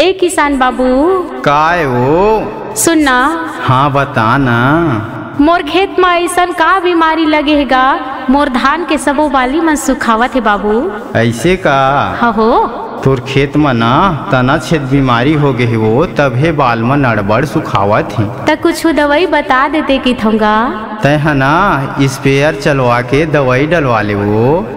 ए किसान बाबू, काय हो? सुनना। हाँ बता ना। मोर खेत में ऐसन का बीमारी लगे हैगा, मोर धान के सबो बाली मन सुखावत है बाबू। ऐसे का? हाँ हो। तोर खेत में ना तना छेद बीमारी हो गए वो, तभे बाल में नड़बड़ सुखावत ही। त कुछ दवाई बता देते कि थोंगा। तय है ना स्प्रेयर चलवा के दवाई डलवा ले वो।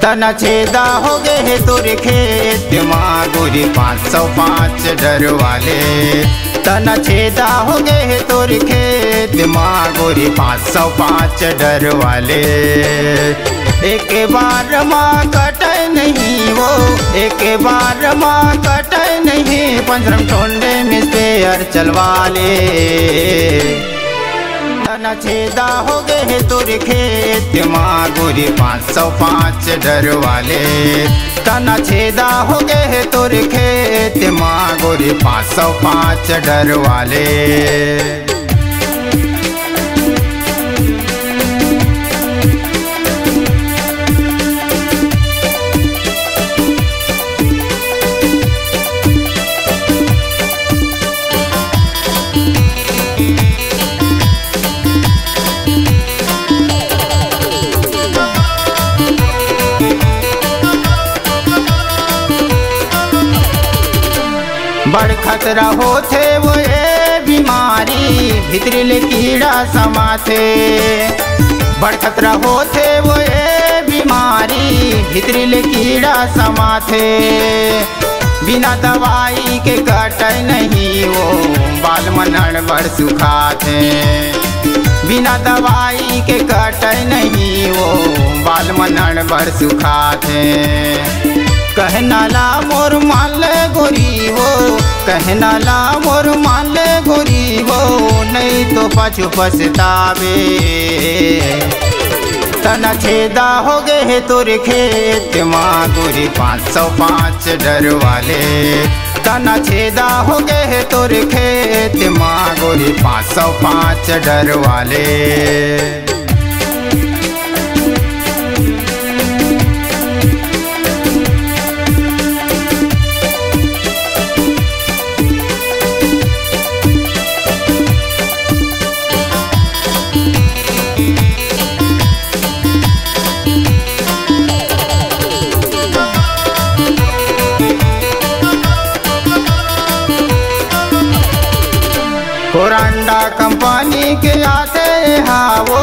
तना छेदा हो गए है तोरे खेत माँ गोरी 505 डर वाले। तना छेदा हो गए है तोरे खेत माँ गोरी 505 डर वाले। एक बार माँ कटे नहीं वो, एक बार माँ कटे नहीं, 15 टोंडे में स्प्रेयर चलवा ले। तना छेदा हो गए है तोरे खेत माँ गोरी 505 डर वाले। तना छेदा हो गए है तोरे खेत माँ गोरी 505 डर वाले। बड़ खतरा होते वो ये बीमारी, भितरीले कीड़ा समाथे। बड़ खतरा होते वो ये बीमारी, भितरीले कीड़ा समाथे। बिना दवाई के कटे नहीं वो, बाल मनड़ बड़ सुखाते। बिना दवाई के कटे नहीं वो, बाल मनड़ बड़ सुखाते। कहना ला मोर मान गोरी वो, कहना ला मोर मान गोरी वो, नहीं तो पाछू पछतावे। तना छेदा हो गए है तोरे खेत माँ गोरी 505 डर वाले। तना छेदा हो गए है तोरे खेत माँ गोरी 505 डर वाले। कोरंडा कंपनी के आते हाँ वो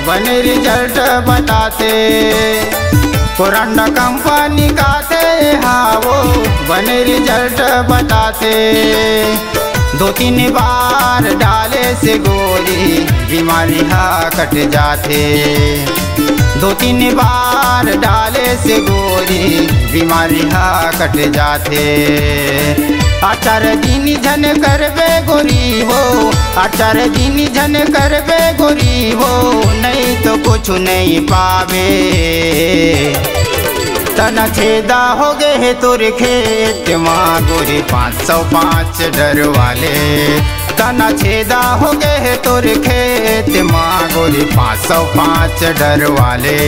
बने रिजल्ट बताते। कोरंडा कंपनी का आते हाँ वो बने रिजल्ट बताते। 2-3 बार डाले से गोरी बीमारी हाँ कट जाते। 2-3 बार डाले से गोरी बीमारी हाँ कट जाते। 8 दिन झन करबे गोरी वो, 8 दिन झन करबे गोरी वो, नहीं तो कुछ नहीं पावे। तना छेदा हो गए है तोरे खेत माँ गोरी 505 डर वाले। तना छेदा हो गए है तोरे खेत माँ गोरी 505 डर वाले।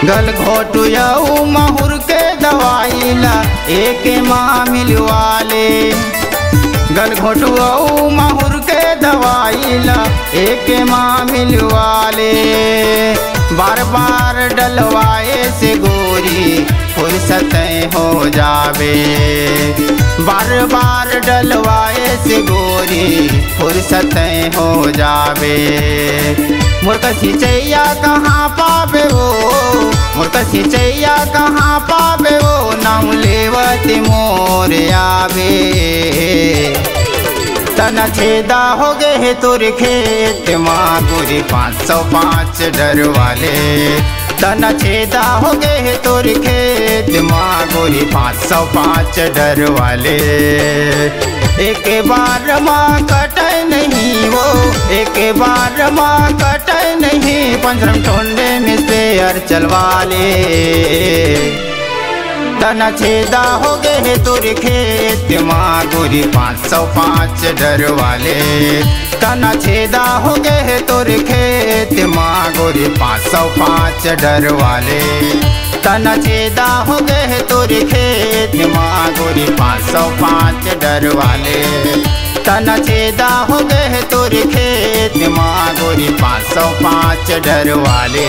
गल घोटू यऊ माहुर के दवाई ला एक माँ मिलवा ले। गल घोटू यऊ माहुर के दवाई ला एक माँ मिलवा ले। बार बार डलवाए से गोरी फुर्सत हो जावे। बार बार डलवाए से गोरी फुर्सत हो जावे। मुर्ख सिंचैया कहाँ पावे वो, मुर्ख सिंचैया कहाँ पावे वो, नाम लेवत मोर आवे। तना छेदा हो गए है तोर खेत माँ गोरी 505 डर वाले। तना छेदा हो गए है तोर खेत माँ गोरी 505 डर वाले। एक बार माँ कटे नहीं वो, एक बार माँ कटे नहीं, 15 टोंडे में स्पेयर चलवा ले। तना छेदा हो गए है तोर खेत माँ गोरी 505 डर वाले। तना छेदा हो गए है तोर खेत माँ गोरी 505 डर वाले। तना छेदा हो गए है तोर खेत माँ गोरी 505 डर वाले। तना छेदा हो गए है तोर खेत माँ गोरी 505 डर वाले।